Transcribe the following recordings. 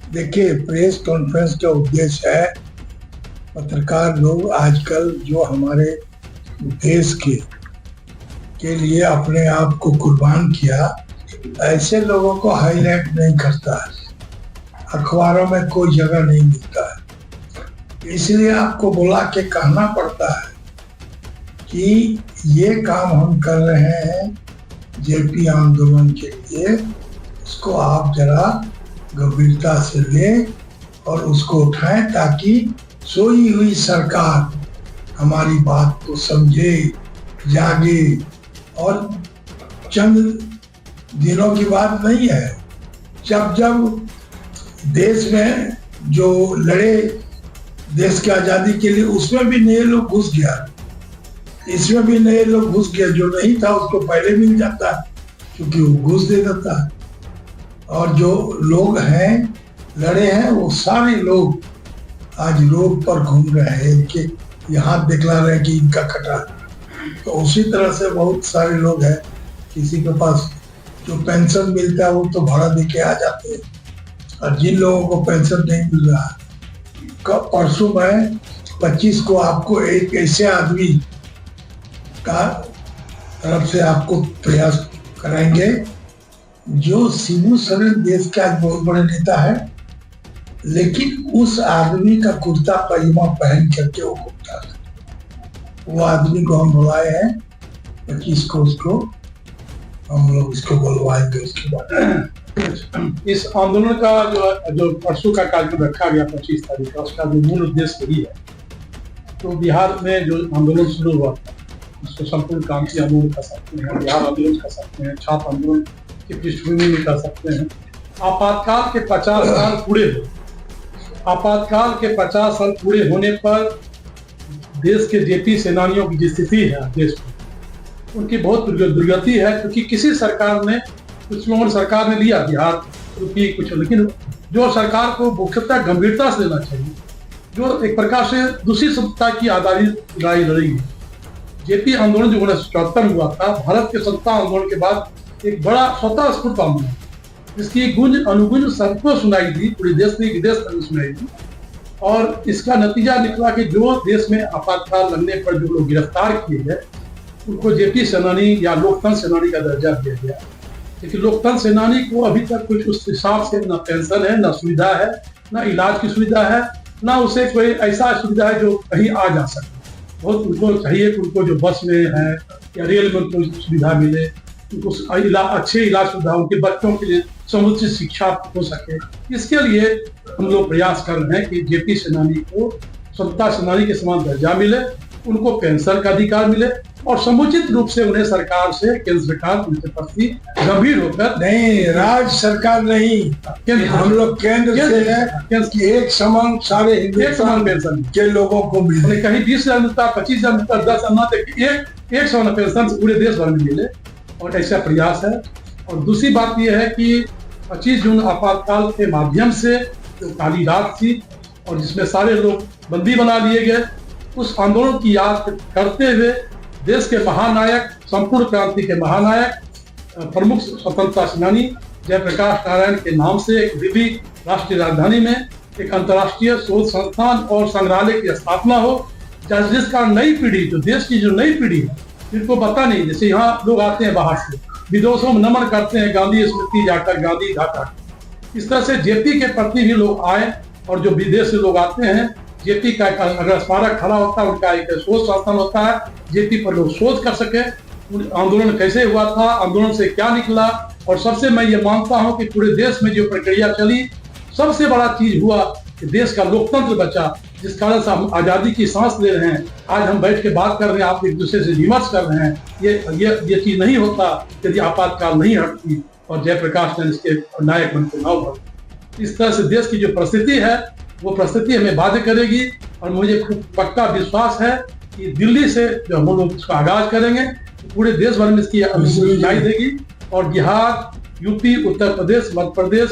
देखिए, press conference का उद्देश्य है पत्रकार लोग आजकल जो हमारे देश के लिए अपने आप को कुर्बान किया, ऐसे लोगों को हाईलाइट नहीं करता है, अखबारों में कोई जगह नहीं मिलता है। इसलिए आपको बुला के कहना पड़ता है कि ये काम हम कर रहे हैं जेपी आंदोलन के लिए, इसको आप जरा गंभीरता से लें और उसको उठाएं ताकि सोई हुई सरकार हमारी बात को समझे, जागे। और चंद दिनों की बात नहीं है, जब देश में जो लड़े देश की आज़ादी के लिए, उसमें भी नए लोग घुस गया, इसमें भी नए लोग घुस गए। जो नहीं था उसको पहले मिल जाता है क्योंकि वो घुस दे देता है। और जो लोग हैं लड़े हैं वो सारे लोग आज रोड पर घूम रहे हैं कि यहाँ दिखला रहे हैं कि इनका कटा। तो उसी तरह से बहुत सारे लोग हैं, किसी के पास जो पेंशन मिलता है वो तो भाड़ा दे के आ जाते हैं, और जिन लोगों को पेंशन नहीं मिल रहा है, परसों में 25 को आपको एक ऐसे आदमी का तरफ से आपको प्रयास कराएंगे जो शिबू सोरेन देश का बहुत बड़े नेता है, लेकिन उस आदमी का कुर्ता पैजामा पहन करके वो घूमता था। वो आदमी को हम बुलाए हैं 25 को, उसको हम लोग इसको बुलवाएंगे। उसके बाद इस आंदोलन का जो परसों का कार्यक्रम रखा गया 25 तारीख का, उसका जो मूल उद्देश्य यही है। तो बिहार में जो आंदोलन शुरू हुआ था उसको संपूर्ण क्रांति आंदोलन कर सकते हैं, बिहार आंदोलन कर सकते हैं, छात्र आंदोलन की पृष्ठभूमि में कर सकते हैं। आपातकाल के 50 साल पूरे हो, आपातकाल के 50 साल पूरे होने पर देश के जेपी सेनानियों की जो स्थिति है देश में, उनकी बहुत दुर्गति है। क्योंकि किसी सरकार ने, कुछ लोगों ने सरकार ने लिया बिहार रुपी कुछ, लेकिन जो सरकार को मुख्यतः गंभीरता से लेना चाहिए, जो एक प्रकार से दूसरी सत्ता की आजादी लड़ाई लड़ी। जेपी आंदोलन जो 1974 में हुआ था, भारत के स्वतंत्रता आंदोलन के बाद एक बड़ा स्वतः स्फूर्त आंदोलन, जिसकी गुंज अनुगुंज सबको सुनाई दी, पूरे देश में विदेश में सुनाई दी। और इसका नतीजा निकला कि जो देश में आपातकाल लगने पर जो लोग गिरफ्तार किए गए उनको जेपी सेनानी या लोकतंत्र सेनानी का दर्जा दिया गया। लेकिन लोकतंत्र सेनानी को अभी तक कुछ उस हिसाब से न पेंशन है, न सुविधा है, न इलाज की सुविधा है, न उसे कोई ऐसा सुविधा है जो कहीं आ जा सके। बहुत उनको चाहिए कि उनको जो बस में है या रेल में उनको सुविधा मिले, उनको अच्छे इलाज सुविधा, उनके बच्चों के लिए समुचित शिक्षा हो सके। इसके लिए हम लोग प्रयास कर रहे हैं कि जेपी सेनानी को स्वतंत्रता सेनानी के समान दर्जा मिले, उनको पेंशन का अधिकार मिले और समुचित रूप से उन्हें सरकार से, केंद्र सरकार उनके प्रति गंभीर होकर, नहीं राज्य सरकार नहीं, हम लोग केंद्र से है कि एक समान सारे हिंदुस्तान पेंशन के लोगों को मिले। कहीं 20,000 मिलता, 25,000 मिलता, 10,000 एक समान पेंशन पूरे देश भर में मिले, और ऐसा प्रयास है। और दूसरी बात यह है कि 25 जून आपातकाल के माध्यम से जो काली रात थी और जिसमें सारे लोग बंदी बना लिए गए, उस आंदोलन की याद करते हुए देश के महानायक, संपूर्ण क्रांति के महानायक, प्रमुख स्वतंत्रता सेनानी जयप्रकाश नारायण के नाम से एक दिल्ली राष्ट्रीय राजधानी में एक अंतर्राष्ट्रीय शोध संस्थान और संग्रहालय की स्थापना हो, जिसका नई पीढ़ी, जो देश की जो नई पीढ़ी है, जिनको पता नहीं, जैसे यहाँ लोग आते हैं बाहर से, विदेशों में नमन करते हैं गांधी स्मृति जाकर, गांधी घाटा, इस तरह से जेपी के प्रति भी लोग आए। और जो विदेश से लोग आते हैं, जेपी का अगर स्मारक खड़ा होता है, उनका एक शोध संस्थान होता है, जेपी पर लोग शोध कर सके, आंदोलन कैसे हुआ था, आंदोलन से क्या निकला। और सबसे मैं ये मानता हूँ कि पूरे देश में जो प्रक्रिया चली, सबसे बड़ा चीज हुआ कि देश का लोकतंत्र बचा, जिस कारण से हम आजादी की सांस ले रहे हैं। आज हम बैठ के बात कर रहे हैं, आप एक दूसरे से विमर्श कर रहे हैं। ये चीज नहीं होता यदि आपातकाल नहीं हटती और जयप्रकाश ने इसके नायक बनते ना उभरते। इस तरह से देश की जो परिस्थिति है, वो परिस्थिति हमें बाध्य करेगी। और मुझे पक्का विश्वास है कि दिल्ली से जो हम लोग इसका आगाज करेंगे, तो पूरे देश भर में इसकी सुनाई देगी। और बिहार, यूपी, उत्तर प्रदेश, मध्य प्रदेश,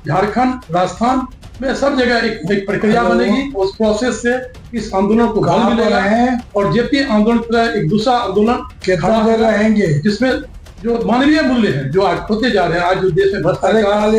झारखंड, राजस्थान में सब जगह एक प्रक्रिया बनेगी। उस प्रोसेस से इस आंदोलन को बल मिलेगा और जेपी आंदोलन पर एक दूसरा आंदोलन खड़ा रहेंगे, जिसमें जो मानवीय मूल्य हैं जो आज होते जा रहे हैं, आज जो देश में भ्रष्टाचार